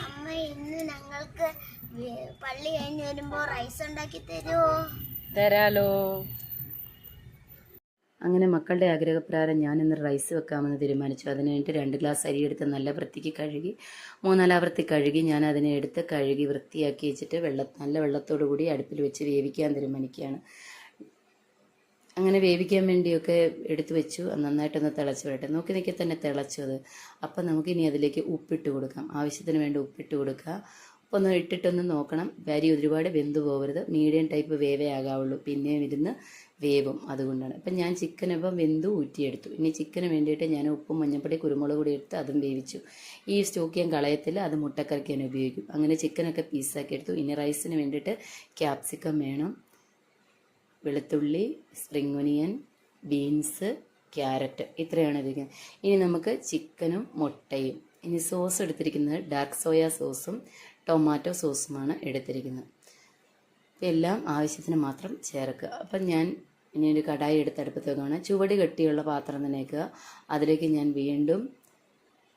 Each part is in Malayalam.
അമ്മ ഇന്ന് ഞങ്ങൾക്ക് പള്ളി കഴിഞ്ഞ് വരുമ്പോ റൈസ് ഉണ്ടാക്കി തരുമോ? തരാലോ. അങ്ങനെ മക്കളുടെ ആഗ്രഹപ്രകാരം ഞാൻ ഇന്ന് റൈസ് വെക്കാമെന്ന് തീരുമാനിച്ചു. അതിന് വേണ്ടി 2 ഗ്ലാസ് അരി എടുത്ത് നല്ല വൃത്തിക്ക് കഴുകി 3-4 വൃത്തി കഴുകി ഞാൻ അതിനെ എടുത്ത് കഴുകി വൃത്തിയാക്കി വെച്ചിട്ട് നല്ല വെള്ളത്തോടു കൂടി അടുപ്പിൽ വെച്ച് വേവിക്കാൻ തീരുമാനിക്കുകയാണ്. അങ്ങനെ വേവിക്കാൻ വേണ്ടിയൊക്കെ എടുത്തു വെച്ചു. നന്നായിട്ടൊന്ന് തിളച്ച് വരട്ടെ. നോക്കി നിൽക്കി തന്നെ തിളച്ചത്. അപ്പം നമുക്കിനി അതിലേക്ക് ഉപ്പിട്ട് കൊടുക്കാം. ആവശ്യത്തിന് വേണ്ടി ഉപ്പിട്ട് കൊടുക്കുക. ഉപ്പൊന്ന് ഇട്ടിട്ടൊന്ന് നോക്കണം. അരി ഒരുപാട് വെന്ത് പോകരുത്. മീഡിയം ടൈപ്പ് വേവേ ആകാവുള്ളൂ. പിന്നെ ഇരുന്ന് വേവും. അതുകൊണ്ടാണ്. അപ്പം ഞാൻ ചിക്കൻ ഇപ്പം വെന്ത് ഊറ്റിയെടുത്തു. ഇനി ചിക്കന് വേണ്ടിയിട്ട് ഞാൻ ഉപ്പും മഞ്ഞൾപ്പൊടി കുരുമുളക് പൊടി എടുത്ത് അതും വേവിച്ചു. ഈ സ്റ്റോക്ക് ഞാൻ കളയത്തില്ല, അത് മുട്ടക്കറിക്ക് ഞാൻ ഉപയോഗിക്കും. അങ്ങനെ ചിക്കനൊക്കെ പീസാക്കി എടുത്തു. ഇനി റൈസിന് വേണ്ടിയിട്ട് ക്യാപ്സിക്കം വേണം, വെളുത്തുള്ളി, സ്പ്രിംഗ് ഒനിയൻ, ബീൻസ്, ക്യാരറ്റ്, ഇത്രയാണ് ഇരിക്കുന്നത്. ഇനി നമുക്ക് ചിക്കനും മുട്ടയും. ഇനി സോസ് എടുത്തിരിക്കുന്നത് ഡാർക്ക് സോയ സോസും ടൊമാറ്റോ സോസുമാണ് എടുത്തിരിക്കുന്നത്. എല്ലാം ആവശ്യത്തിന് മാത്രം ചേർക്കുക. അപ്പം ഞാൻ ഇനി ഒരു കടായി എടുത്തടുപ്പത്ത് വെക്കുകയാണ്. ചുവട് കെട്ടിയുള്ള പാത്രം തന്നെ വയ്ക്കുക. അതിലേക്ക് ഞാൻ വീണ്ടും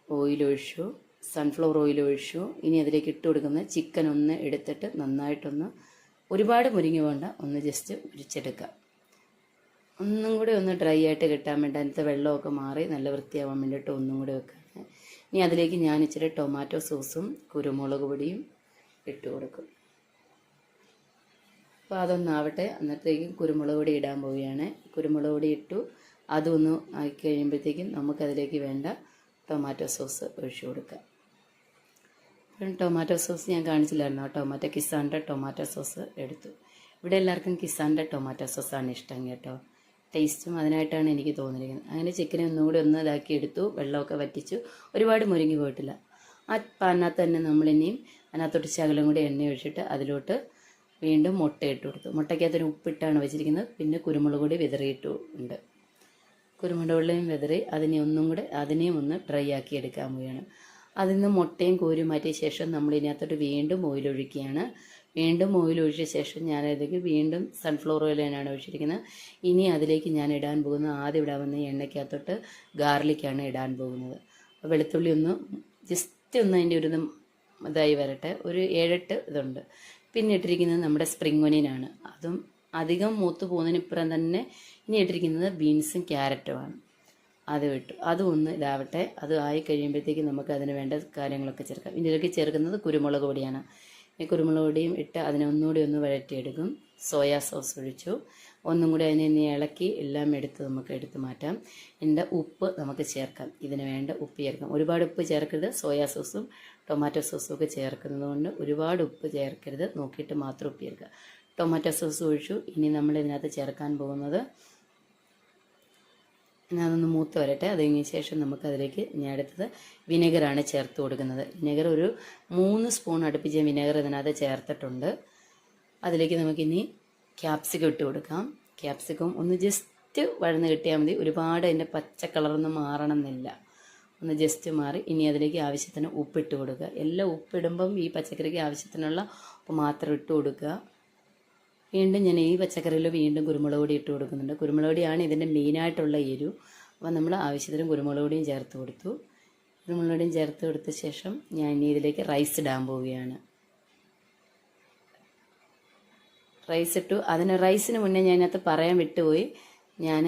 ഓയിലൊഴിച്ചു, സൺഫ്ലവർ ഓയിൽ ഒഴിച്ചു. ഇനി അതിലേക്ക് ഇട്ട് കൊടുക്കുന്ന ചിക്കൻ ഒന്ന് എടുത്തിട്ട് നന്നായിട്ടൊന്ന്, ഒരുപാട് മുരിങ്ങ വേണ്ട, ഒന്ന് ജസ്റ്റ് ഉരിച്ചെടുക്കുക. ഒന്നും കൂടെ ഒന്ന് ഡ്രൈ ആയിട്ട് കിട്ടാൻ വേണ്ടി അതിനകത്ത് വെള്ളമൊക്കെ മാറി നല്ല വൃത്തിയാവാൻ വേണ്ടിയിട്ട് ഒന്നും കൂടെ വെക്കുക. ഇനി അതിലേക്ക് ഞാൻ ഇച്ചിരി ടൊമാറ്റോ സോസും കുരുമുളക് പൊടിയും ഇട്ട് കൊടുക്കും. അപ്പോൾ അതൊന്നാവട്ടെ. അന്നത്തേക്കും കുരുമുളക് പൊടി ഇടാൻ പോവുകയാണ്. കുരുമുളക് പൊടി ഇട്ടു. അതൊന്ന് ആക്കി കഴിയുമ്പോഴത്തേക്കും നമുക്കതിലേക്ക് വേണ്ട ടൊമാറ്റോ സോസ് ഒഴിച്ചു കൊടുക്കാം. ടൊമാറ്റോ സോസ് ഞാൻ കാണിച്ചില്ലായിരുന്നു. ടൊമാറ്റോ കിസാൻ്റെ ടൊമാറ്റോ സോസ് എടുത്തു. ഇവിടെ എല്ലാവർക്കും കിസാൻ്റെ ടൊമാറ്റോ സോസാണ് ഇഷ്ടം കേട്ടോ. ടേസ്റ്റും അതിനായിട്ടാണ് എനിക്ക് തോന്നിയിരിക്കുന്നത്. അങ്ങനെ ചിക്കനെ ഒന്നുകൂടി ഒന്ന് ഇതാക്കി എടുത്തു. വെള്ളമൊക്കെ വറ്റിച്ചു. ഒരുപാട് മുരിങ്ങി പോയിട്ടില്ല. ആ പാനിനകത്ത് തന്നെ നമ്മളിനിയും അതിനകത്തോട്ട് ശകലം കൂടി എണ്ണ ഒഴിച്ചിട്ട് അതിലോട്ട് വീണ്ടും മുട്ട ഇട്ട് കൊടുത്തു. മുട്ടയ്ക്കകത്തൊരു ഉപ്പിട്ടാണ് വെച്ചിരിക്കുന്നത്. പിന്നെ കുരുമുളക് പൊടി വിതറിയിട്ടുണ്ട്. കുരുമുളക് പൊടിയും വിതറി അതിനെയും ഒന്ന് ഡ്രൈ ആക്കി എടുക്കാൻ പോവുകയാണ്. അതിൽ നിന്ന് മുട്ടയും കോരി മാറ്റിയ ശേഷം നമ്മൾ ഇതിനകത്തോട്ട് വീണ്ടും ഓയിലൊഴിക്കുകയാണ്. വീണ്ടും ഓയിലൊഴിച്ച ശേഷം ഞാനതിലേക്ക് വീണ്ടും സൺഫ്ലവർ ഓയിൽ തന്നെയാണ് ഒഴിച്ചിരിക്കുന്നത്. ഇനി അതിലേക്ക് ഞാൻ ഇടാൻ പോകുന്നത്, ആദ്യം ഇടാൻ വന്ന എണ്ണയ്ക്കകത്തോട്ട് ഗാർലിക്കാണ് ഇടാൻ പോകുന്നത്. വെളുത്തുള്ളി ഒന്ന് ജസ്റ്റ് ഒന്ന് അതിൻ്റെ ഒരു ഇതായി വരട്ടെ. ഒരു 7-8 ഇതുണ്ട്. പിന്നെ ഇട്ടിരിക്കുന്നത് നമ്മുടെ സ്പ്രിംഗ് ഒനിയനാണ്. അതും അധികം മൂത്ത് പോകുന്നതിനിപ്പുറം തന്നെ ഇനി ഇട്ടിരിക്കുന്നത് ബീൻസും ക്യാരറ്റുമാണ്. അത് വിട്ടു. അതും ഒന്ന് ഇതാവട്ടെ. അത് ആയി കഴിയുമ്പോഴത്തേക്ക് നമുക്ക് അതിന് വേണ്ട കാര്യങ്ങളൊക്കെ ചേർക്കാം. ഇതിലേക്ക് ചേർക്കുന്നത് കുരുമുളക് പൊടിയാണ്. ഈ കുരുമുളക് പൊടിയും ഇട്ട് അതിനെ ഒന്നുകൂടി ഒന്ന് വഴറ്റിയെടുക്കും. സോയാ സോസ് ഒഴിച്ചു. ഒന്നും കൂടി അതിനെ ഇളക്കി എല്ലാം നമുക്ക് എടുത്ത് മാറ്റാം. ഇതിൻ്റെ ഉപ്പ് നമുക്ക് ചേർക്കാം. ഇതിന് വേണ്ട ഉപ്പ് ചേർക്കാം. ഒരുപാട് ഉപ്പ് ചേർക്കരുത്. സോയാ സോസും ടൊമാറ്റോ സോസും ഒക്കെ ചേർക്കുന്നത് കൊണ്ട് ഒരുപാട് ഉപ്പ് ചേർക്കരുത്. നോക്കിയിട്ട് മാത്രം ഉപ്പ് ചേർക്കുക. ടൊമാറ്റോ സോസ് ഒഴിച്ചു. ഇനി നമ്മൾ ഇതിനകത്ത് ചേർക്കാൻ പോകുന്നത്, അതൊന്ന് മൂത്ത് വരട്ടെ. അത് കഴിഞ്ഞ ശേഷം നമുക്കതിലേക്ക് ഇനി അടുത്തത് വിനെഗറാണ് ചേർത്ത് കൊടുക്കുന്നത്. വിനെഗർ ഒരു 3 സ്പൂൺ അടുപ്പിച്ച വിനെഗർ ഇതിനകത്ത് ചേർത്തിട്ടുണ്ട്. അതിലേക്ക് നമുക്കിനി ക്യാപ്സിക്കം ഇട്ട് കൊടുക്കാം. ക്യാപ്സിക്കം ഒന്ന് ജസ്റ്റ് വഴന്ന് കിട്ടിയാൽ മതി. ഒരുപാട് അതിൻ്റെ പച്ച കളറൊന്നും മാറണമെന്നില്ല. ഒന്ന് ജസ്റ്റ് മാറി. ഇനി അതിലേക്ക് ആവശ്യത്തിന് ഉപ്പിട്ട് കൊടുക്കുക. എല്ലാം ഉപ്പിടുമ്പം ഈ പച്ചക്കറിക്ക് ആവശ്യത്തിനുള്ള ഉപ്പ് മാത്രം ഇട്ട് കൊടുക്കുക. വീണ്ടും ഞാൻ ഈ പച്ചക്കറിയിൽ വീണ്ടും കുരുമുളക് പൊടി ഇട്ട് കൊടുക്കുന്നുണ്ട്. കുരുമുളക് പൊടിയാണ് ഇതിൻ്റെ മെയിനായിട്ടുള്ള എരിവ്. അപ്പോൾ നമ്മൾ ആവശ്യത്തിന് കുരുമുളക് പൊടിയും ചേർത്ത് കൊടുത്തു. കുരുമുളക് പൊടിയും ചേർത്ത് കൊടുത്ത ശേഷം ഞാൻ ഇനി ഇതിലേക്ക് റൈസ് ഇടാൻ പോവുകയാണ്. റൈസ് ഇട്ടു. റൈസിന് മുന്നേ ഞാൻ അതിനകത്ത് പറയാൻ വിട്ടുപോയി. ഞാൻ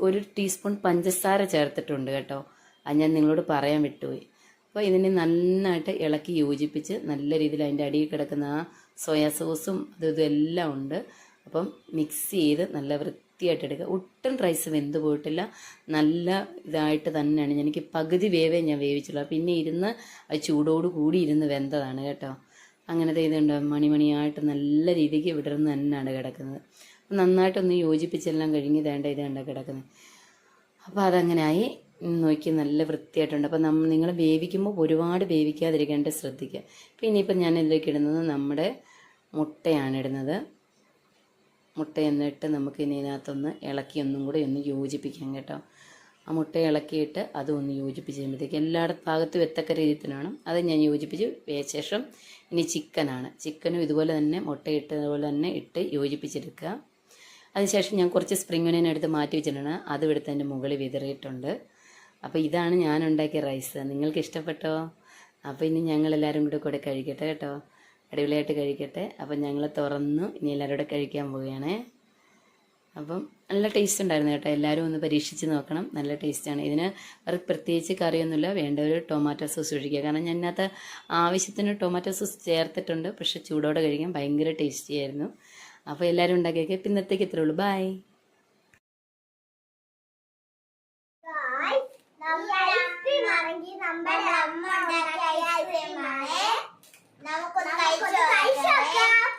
1 ടീസ്പൂൺ പഞ്ചസാര ചേർത്തിട്ടുണ്ട് കേട്ടോ. അത് ഞാൻ നിങ്ങളോട് പറയാൻ വിട്ടുപോയി. അപ്പോൾ ഇതിനെ നന്നായിട്ട് ഇളക്കി യോജിപ്പിച്ച് നല്ല രീതിയിൽ അതിൻ്റെ അടിയിൽ കിടക്കുന്ന ആ സോയാ സോസും ഇതും എല്ലാം ഉണ്ട്. അപ്പം മിക്സ് ചെയ്ത് നല്ല വൃത്തിയായിട്ട് എടുക്കുക. ഒട്ടും റൈസ് വെന്ത് പോയിട്ടില്ല. നല്ല ഇതായിട്ട് തന്നെയാണ്. എനിക്ക് പകുതി വേവേ ഞാൻ വേവിച്ചുള്ളൂ. പിന്നെ അത് ചൂടോട് കൂടി വെന്തതാണ് കേട്ടോ. അങ്ങനത്തെ ഇതുണ്ട്. മണിമണിയായിട്ട് നല്ല രീതിക്ക് വിടർന്ന് തന്നെയാണ് കിടക്കുന്നത്. നന്നായിട്ടൊന്ന് യോജിപ്പിച്ചെല്ലാം കഴിഞ്ഞ് ഇതാണ് കിടക്കുന്നത്. അപ്പോൾ അതങ്ങനെയായി. നോക്കി നല്ല വൃത്തിയായിട്ടുണ്ട്. അപ്പം നിങ്ങൾ വേവിക്കുമ്പോൾ ഒരുപാട് വേവിക്കാതിരിക്കേണ്ട ശ്രദ്ധിക്കുക. പിന്നെ ഇപ്പം ഞാൻ ഇതിലേക്ക് ഇടുന്നത് നമ്മുടെ മുട്ടയാണ് ഇടുന്നത്. മുട്ട എന്നിട്ട് നമുക്ക് ഇതിനകത്തൊന്ന് ഇളക്കി ഒന്നും കൂടെ ഒന്ന് യോജിപ്പിക്കാം കേട്ടോ. ആ മുട്ട ഇളക്കിയിട്ട് അതൊന്ന് യോജിപ്പിച്ച് കഴിയുമ്പോഴത്തേക്ക് എല്ലായിടത്തും ഭാഗത്തും എത്തക്ക രീതിയിലാണ് അത് ഞാൻ യോജിപ്പിച്ച് ശേഷം ഇനി ചിക്കനാണ്. ചിക്കനും ഇതുപോലെ തന്നെ മുട്ട ഇട്ടതുപോലെ തന്നെ ഇട്ട് യോജിപ്പിച്ചെടുക്കുക. അതിനുശേഷം ഞാൻ കുറച്ച് സ്പ്രിംഗ് ഒനിയൻ എടുത്ത് മാറ്റി വെച്ചിട്ടുണ്ട്, അതും എടുത്ത് അതിൻ്റെ മുകളിൽ വിതറിയിട്ടുണ്ട്. അപ്പോൾ ഇതാണ് ഞാൻ ഉണ്ടാക്കിയ റൈസ്. നിങ്ങൾക്ക് ഇഷ്ടപ്പെട്ടോ? അപ്പോൾ ഇനി ഞങ്ങളെല്ലാവരും കൂടെ കഴിക്കട്ടെ കേട്ടോ, അടിപൊളിയായിട്ട് കഴിക്കട്ടെ. അപ്പം ഞങ്ങൾ തുറന്നു ഇനി എല്ലാവരും കൂടെ കഴിക്കാൻ പോവുകയാണേ. അപ്പം നല്ല ടേസ്റ്റ് ഉണ്ടായിരുന്നു കേട്ടോ, എല്ലാവരും ഒന്ന് പരീക്ഷിച്ച് നോക്കണം, നല്ല ടേസ്റ്റാണ്. ഇതിന് പ്രത്യേകിച്ച് കറിയൊന്നുമില്ല, വേണ്ട ഒരു ടൊമാറ്റോ സോസ് ഒഴിക്കുക. കാരണം ഞാൻ ഇതിനകത്ത് ആവശ്യത്തിന് ടൊമാറ്റോ സോസ് ചേർത്തിട്ടുണ്ട്, പക്ഷേ ചൂടോടെ കഴിക്കാൻ ഭയങ്കര ടേസ്റ്റി ആയിരുന്നു. അപ്പോൾ എല്ലാവരും ഉണ്ടാക്കിയൊക്കെ ഇന്നത്തേക്ക് ഇത്രേ ഉള്ളൂ. ബൈ. നമുക്കൊന്ന് കഴിച്ചു നോക്കാം.